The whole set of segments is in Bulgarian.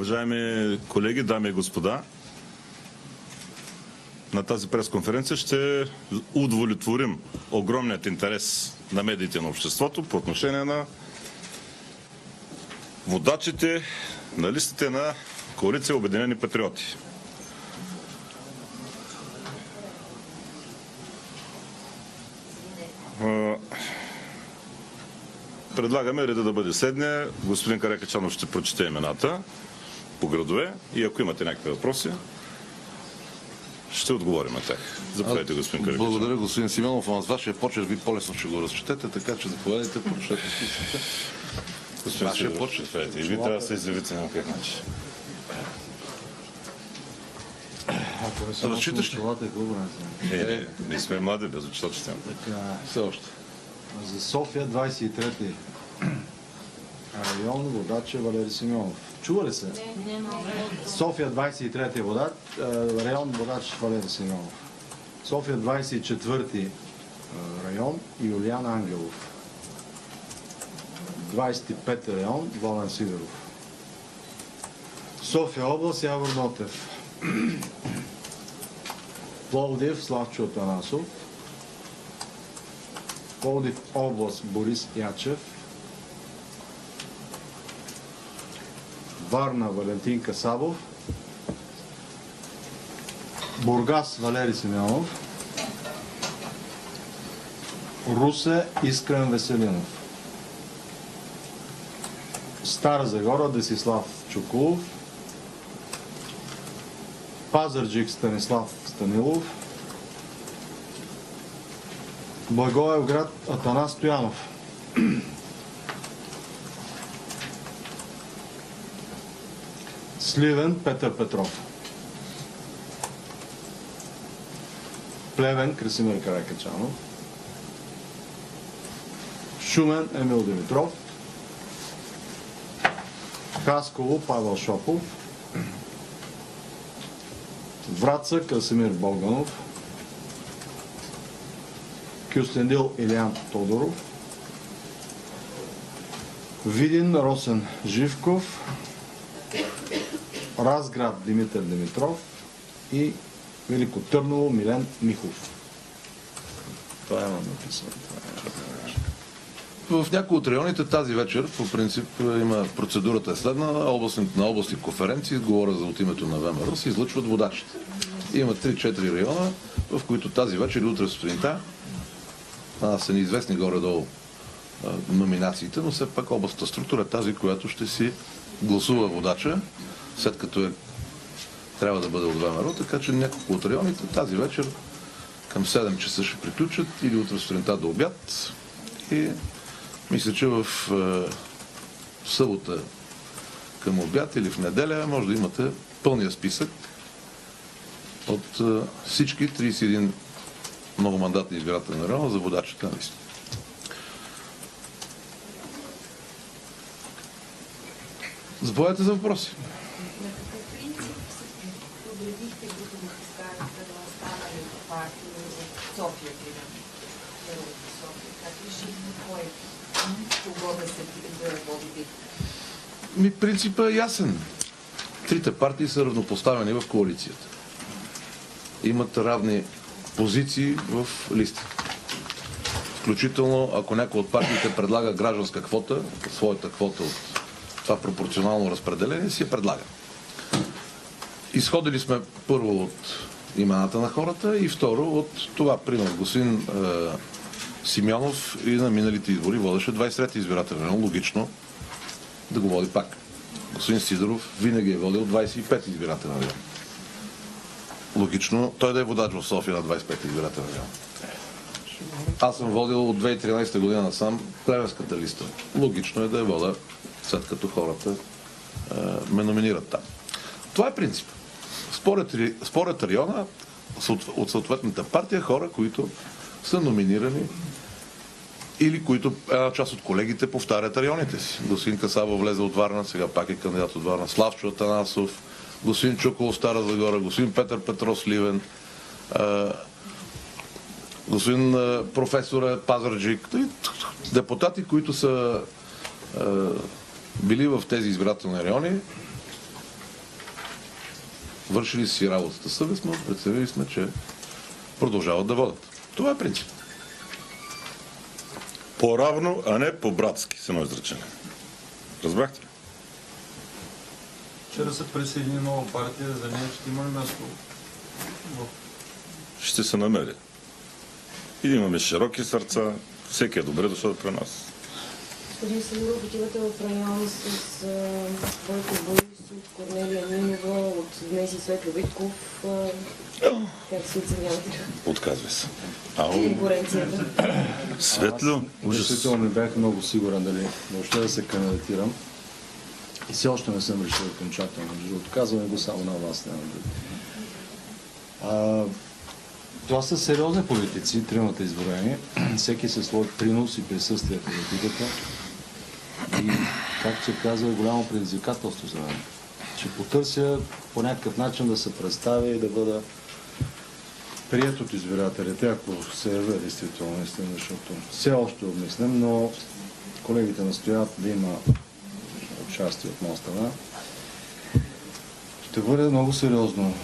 Уважаеми колеги, дами и господа, на тази пресконференция ще удовлетворим огромният интерес на медиите на обществото по отношение на водачите на листите на коалиция Обединени патриоти. Предлагаме реда да бъде следния. Господин Каракачанов ще прочете имената по градове и ако имате някакви въпроси, ще отговорим на тях. Заповядайте, господин Каракачанов. Благодаря, господин Симеонов. А с вашия почерк ви по-лесно ще го разчетете, така че заповядайте, прочетете списъка. Господин Сидоров, заповядайте. И ви трябва да се изявите на какъв начин. Разчиташ ли? Не сме млади, без очилата ще Все още. За София 23-ти район водач е Валери Симеонов. Чува ли се? София 23-ти район водач Валери Симеонов. София 24-ти район Юлиан Ангелов. 25-ти район Волен Сидоров. София област Явор Нотев. Пловдив Славчо Атанасов. Пловдив област Борис Ячев. Варна Валентин Касабов. Бургас Валери Симеонов. Русе Искрен Веселинов. Стара Загора Десислав Чукулов. Пазарджик Станислав Станилов. Благоевград Атанас Стоянов. Сливен Петър Петров. Плевен Красимир Каракачанов. Шумен Емил Димитров. Хасково Павел Шопов. Враца Красимир Болганов. Кюстендил Илиан Тодоров. Видин Росен Живков. Разград Димитър Димитров и Велико Търново Милен Михов. Това е написано. В някои от районите тази вечер, по принцип, има процедурата е следна. На областни конференции, говоря за от името на ВМРО, се излъчват водачите. Има 3-4 района, в които тази вечер и утре сутринта са неизвестни горе-долу номинациите, но все пак областната структура е тази, която ще си гласува водача, след като трябва да бъде от ВМРО, така че няколко от районите тази вечер към 7 часа ще приключат или утре сутринта до обяд. И мисля, че в събота към обяд или в неделя може да имате пълния списък от всички 31 многомандатни избирателни района за водачите на листа. Заповядайте за въпроси. Принципът е ясен. Трите партии са равнопоставени в коалицията. Имат равни позиции в листа. Включително, ако някой от партиите предлага гражданска квота, своята квота от това пропорционално разпределение, си я предлага. Изходили сме първо от имената на хората и второ от това, примерно, господин Симеонов и на миналите избори водеше 23-ти избирателен район, логично да го води пак. Господин Сидоров винаги е водил 25-ти избирателен район. Логично той да е водач в София на 25-ти избирателен район. Аз съм водил от 2013 година насам плевенската листа. Логично е да я вода, след като хората ме номинират там. Това е принцип. Според района от съответната партия хора, които са номинирани или които една част от колегите повтарят районите си. Господин Касабов влезе от Варна, сега пак е кандидат от Варна. Славчо Атанасов, господин Чукол Стара Загора, господин Петър Петров Сливен, господин професора Пазарджик, депутати, които са били в тези избирателни райони, вършили си работата съвестно, представили сме, че продължават да водят. Това е принцип. По-равно, а не по-братски, с едно изречение. Разбрахте ли? Вчера се присъедини нова партия, за нея ще има ли място? Ще се намери. И имаме широки сърца, всеки е добре дошъл при нас. Господин Сидоров, отивате в район с Бойко Борисов, Корнелия Нинова, от днес и Светло Витков. Как се оценявате Отказвай се. Ау, конкуренцията? Светло, ужас. Действително не бях много сигурен дали въобще да се кандидатирам. И все още не съм решил окончателно. Между другото, казваме го само на вас. Няма да... Това са сериозни политици, тримата изброени. Всеки със свой принос и присъствие в политиката. И, както се казва, е голямо предизвикателство за мен. Ще потърся по някакъв начин да се представя и да бъда прият от избирателите, ако се явя действително, наистина, защото все още обмислям, но колегите настояват да има участие от моя страна. Ще бъде много сериозно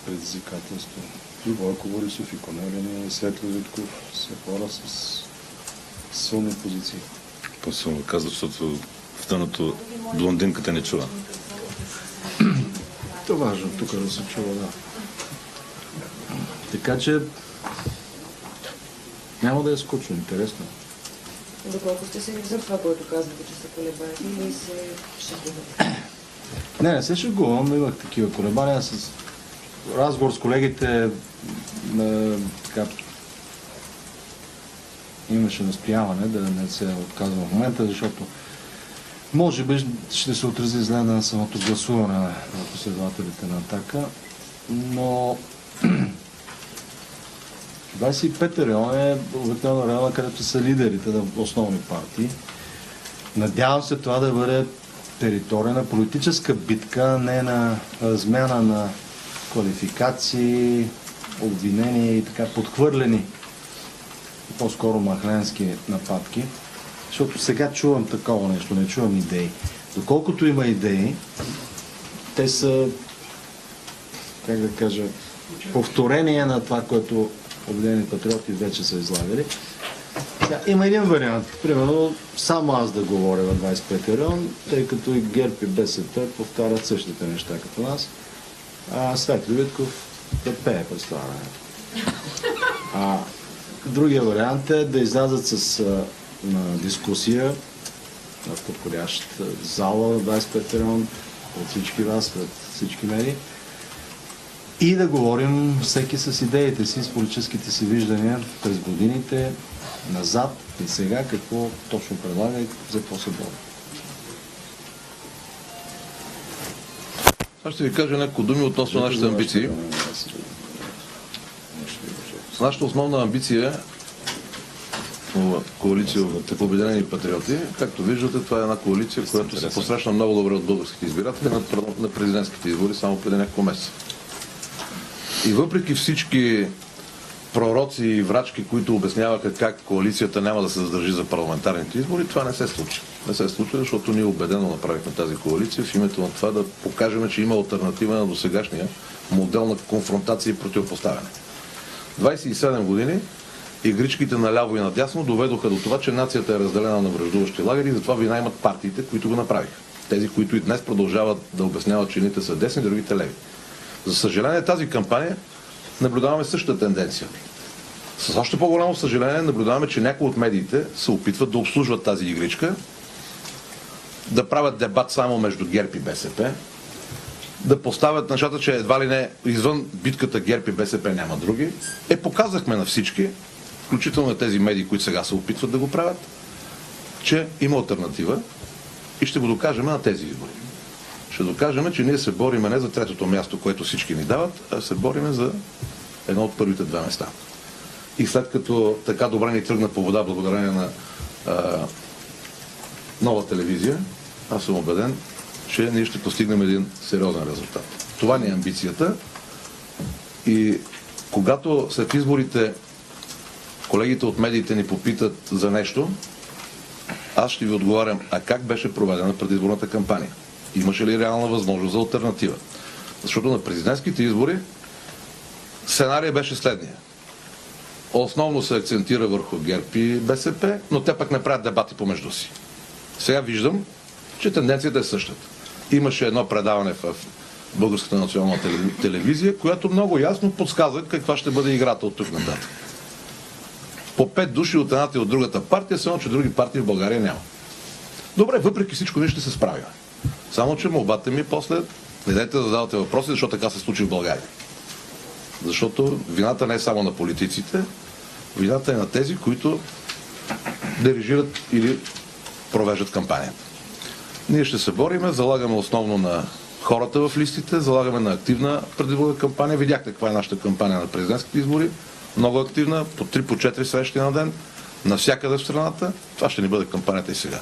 предизвикателство. И Бойко Борисов, и Корнелия, и Светло Витков са хора с силни позиции. По-силно казва, защото в тъното блондинката не чува. Това е важно тук да се чува, да. Така че няма да е скучно, интересно. Доколко сте се за това, което казвате, че се колебаете или се шегувате? Не се шегувам, имах такива колебания с разговор с колегите, така, имаше настояване да не се отказвам в момента, защото може би ще се отрази зле на самото гласуване на последователите на Атака, но 25-ти район е обикновено района, където са лидерите на основни партии. Надявам се това да бъде територия на политическа битка, не на размяна на квалификации, обвинения и така подхвърлени, по-скоро махленски нападки. Защото сега чувам такова нещо, не чувам идеи. Доколкото има идеи, те са, как да кажа, повторение на това, което Обединени патриоти вече са излагали. Има един вариант. Примерно, само аз да говоря в 25-ти район, тъй като и ГЕРБ и БСП повтарят същите неща като нас. А Светло Витков да пее представянето. Другия вариант е да излязат с дискусия в подходяща зала в 25-ти район, от всички вас, пред всички медии, и да говорим всеки с идеите си, с политическите си виждания през годините, назад и сега, какво точно предлага и за какво се бори. Аз ще ви кажа няколко думи относно нашите амбиции. Нашата основна амбиция в коалиция от Обединени патриоти, както виждате, това е една коалиция, която се посрещна много добре от българските избиратели на президентските избори само преди няколко месеца. И въпреки всички пророци и врачки, които обясняваха как коалицията няма да се задържи за парламентарните избори, това не се случи. Не се случи, защото ние убедено направихме тази коалиция в името на това да покажем, че има алтернатива на досегашния модел на конфронтация и противопоставяне. 27 години игричките наляво и надясно доведоха до това, че нацията е разделена на враждуващи лагери и затова вина имат партиите, които го направиха. Тези, които и днес продължават да обясняват, че едните са десни, другите леви. За съжаление, тази кампания наблюдаваме същата тенденция. С още по-голямо съжаление наблюдаваме, че някои от медиите се опитват да обслужват тази игричка, да правят дебат само между ГЕРБ и БСП, да поставят нещата, че едва ли не извън битката ГЕРБ и БСП няма други. Показахме на всички, включително на тези медии, които сега се опитват да го правят, че има алтернатива и ще го докажем на тези избори. Ще докажем, че ние се бориме не за третото място, което всички ни дават, а се бориме за едно от първите две места. И след като така добре ни тръгна по вода, благодарение на Нова телевизия, аз съм убеден, че ние ще постигнем един сериозен резултат. Това ни е амбицията. И когато след изборите колегите от медиите ни попитат за нещо, аз ще ви отговарям, а как беше проведена предизборната кампания? Имаше ли реална възможност за алтернатива? Защото на президентските избори сценария беше следния. Основно се акцентира върху ГЕРБ и БСП, но те пък не правят дебати помежду си. Сега виждам, че тенденцията е същата. Имаше едно предаване в Българската национална телевизия, която много ясно подсказва каква ще бъде играта от тук нататък. По 5 души от едната и от другата партия, само че други партии в България няма. Добре, въпреки всичко ние ще се справим. Само че молбата ми после не дайте да задавате въпроси, защото така се случи в България. Защото вината не е само на политиците, вината е на тези, които дирижират или провеждат кампанията. Ние ще се бориме, залагаме основно на хората в листите, залагаме на активна предизборна кампания. Видяхте каква е нашата кампания на президентските избори. Много активна, по 3, по 4 срещи на ден, навсякъде в страната. Това ще ни бъде кампанията и сега.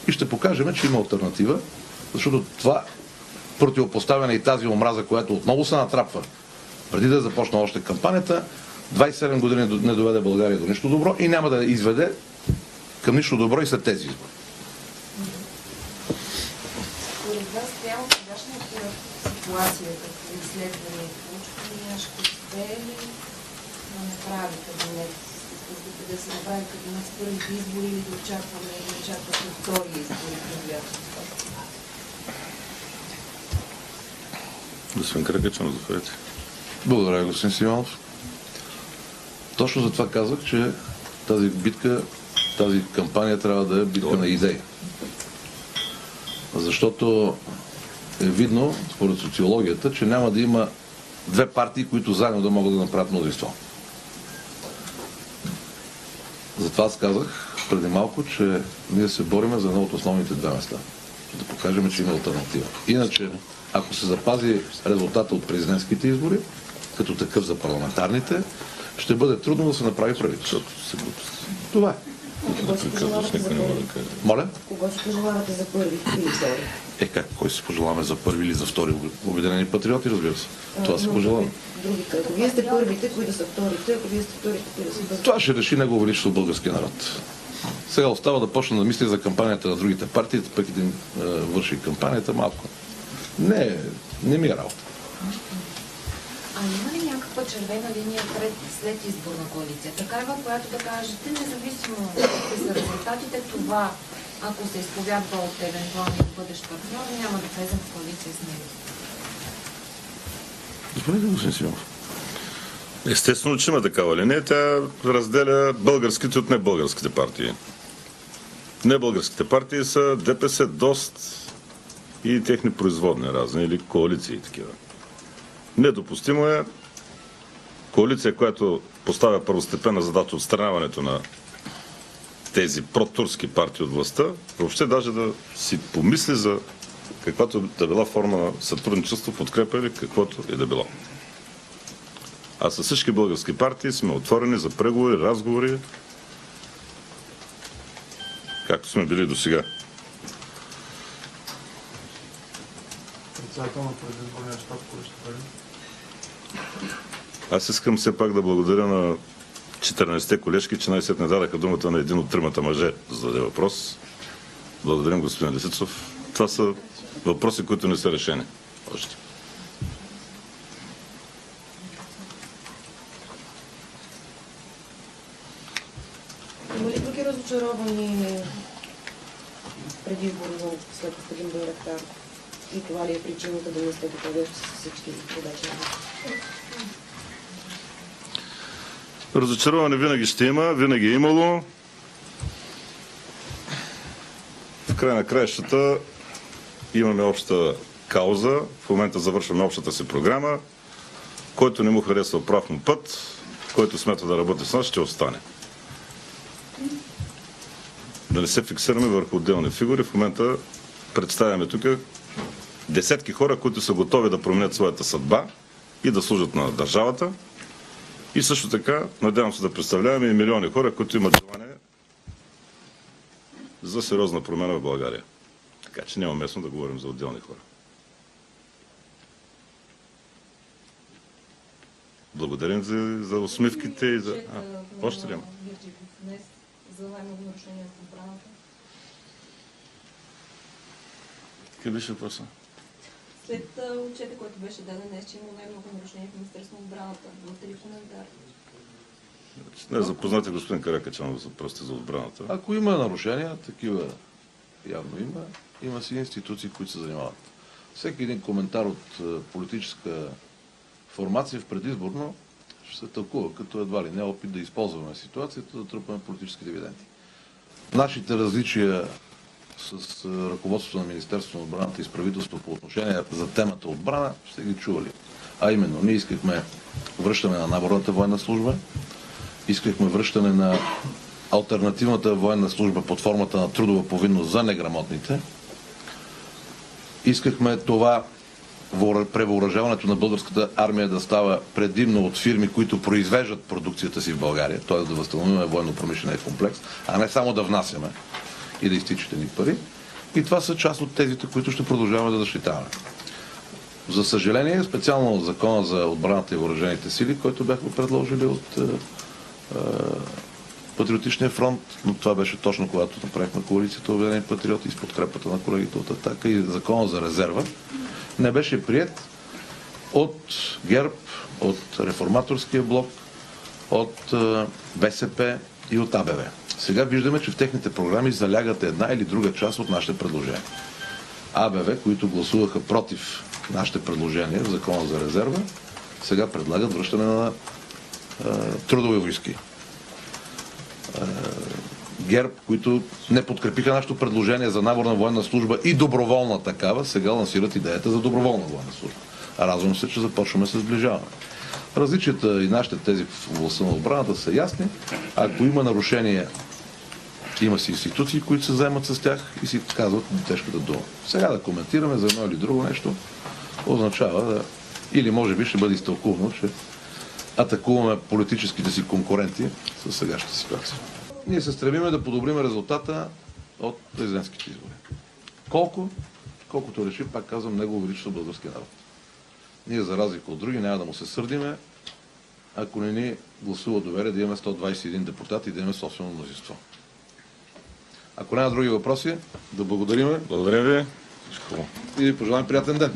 И ще покажем, че има алтернатива, защото това противопоставяне и тази омраза, която отново се натрапва преди да започне още кампанията, 27 години не доведе България до нищо добро и няма да изведе към нищо добро и след тези избори. Според вас, прямо в сегашната ситуация, като изследване, проучвания, ще успее ли да направи кабинет? Да се направи кабинет с първите избори или да очакваме и да очакваме втори избори през лятото? Господин Каракачанов, заповядайте. Благодаря, господин Симеонов. Точно за това казах, че тази битка, тази кампания трябва да е битка на идеи. Защото е видно, според социологията, че няма да има две партии, които заедно да могат да направят мнозинство. Затова аз казах преди малко, че ние се бориме за едно от основните две места. Да покажем, че има алтернатива. Иначе, ако се запази резултата от президентските избори, като такъв за парламентарните, ще бъде трудно да се направи правителство. Това е. Кого си пожелавате за първи? Моля? Кого си пожелавате за първи или втори? Как? Кой си пожелаваме за първи или за втори? Обединени патриоти, разбира се. Това си пожелаваме. Другите. Ако вие сте първите, кои да са вторите, ако вие сте вторите, кои да са първите? Това ще реши негово величество българския народ. Сега остава да почне да мисли за кампанията на другите партии, пък и да им върши кампанията малко. Не ми е работа. А има ли някаква червена линия след изборна коалиция? Такава, която да кажете, независимо какви са резултатите, това, ако се изповядва от евентуалния бъдещ партньор, няма да влезем в коалиция с него. Господин господин Симеонов. Естествено, че има такава линия. Тя разделя българските от небългарските партии. Небългарските партии са ДПС, ДОСТ и техни производни разни, или коалиции такива. Недопустимо е коалиция, която поставя първостепенна задача отстраняването на тези протурски партии от властта, въобще даже да си помисли за каквато да била форма на сътрудничество, подкрепа или каквото и да било. А с всички български партии сме отворени за преговори, разговори, както сме били до сега. Председател на предизборния щаб, кой ще бъде? Аз искам все пак да благодаря на 14-те колежки, че най-сетне дадаха думата на един от тримата мъже да зададе въпрос. Благодарим, господин Лисицов. Това са въпроси, които не са решени още. Има ли други разочаровани предизборно, след като един Байрактар? И това ли е причината да не сте готови с всички задачи? Разочароване винаги ще има, винаги е имало. В край на краищата имаме обща кауза. В момента завършваме общата си програма. Който не му харесва прав му път, който смята да работи с нас, ще остане. Да не се фиксираме върху отделни фигури. В момента представяме тук десетки хора, които са готови да променят своята съдба и да служат на държавата. И също така, надявам се да представляваме и милиони хора, които имат желание за сериозна промена в България. Така че няма местно да говорим за отделни хора. Благодарим за усмивките и за... Още ли има? За най-много нарушения в отбраната. Какъв беше въпроса? След отчета, който беше даден днес, че има най-много нарушения в Министерството на отбраната. Имате ли коментар? Не запознате господин Каракачанов за въпросите за отбраната. Ако има нарушения, такива явно има, има си институции, които се занимават. Всеки един коментар от политическа формация в предизборно ще се тълкува като едва ли не опит да използваме ситуацията, да трупаме политически дивиденти. Нашите различия с ръководството на Министерството на отбраната и с правителството по отношение за темата отбрана ще ги чували. А именно, ние искахме връщане на наборната военна служба, искахме връщане на алтернативната военна служба под формата на трудова повинност за неграмотните. Искахме това превъоръжаването на българската армия да става предимно от фирми, които произвеждат продукцията си в България, т.е. да възстановим военно-промишления комплекс, а не само да внасяме и да изтичате ни пари. И това са част от тезите, които ще продължаваме да защитаваме. За съжаление, специално закона за отбраната и въоръжените сили, който бяхме предложили от Патриотичния фронт, но това беше точно когато направихме коалицията Обединени патриоти с подкрепата на колегите от Атака и закона за резерва, не беше приет от ГЕРБ, от Реформаторския блок, от БСП и от АБВ. Сега виждаме, че в техните програми залягат една или друга част от нашите предложения. АБВ, които гласуваха против нашите предложения в закона за резерва, сега предлагат връщане на трудови войски. ГЕРБ, които не подкрепиха нашето предложение за наборна военна служба и доброволна такава, сега лансират идеята за доброволна военна служба. Радвам се, че започваме да се сближаваме. Различията и нашите тези в областта на отбраната са ясни. Ако има нарушения, има си институции, които се заемат с тях и си казват тежката дума. Сега да коментираме за едно или друго нещо означава да... Или може би ще бъде изтълкувано, че атакуваме политическите си конкуренти с сегашната ситуация. Ние се стремиме да подобрим резултата от президентските избори. Колкото реши, пак казвам, негово величество българския народ. Ние, за разлика от други, няма да му се сърдиме, ако не ни гласува доверие да имаме 121 депутати и да имаме собствено мнозинство. Ако няма други въпроси, да благодариме. Благодаря ви. И пожелаем приятен ден.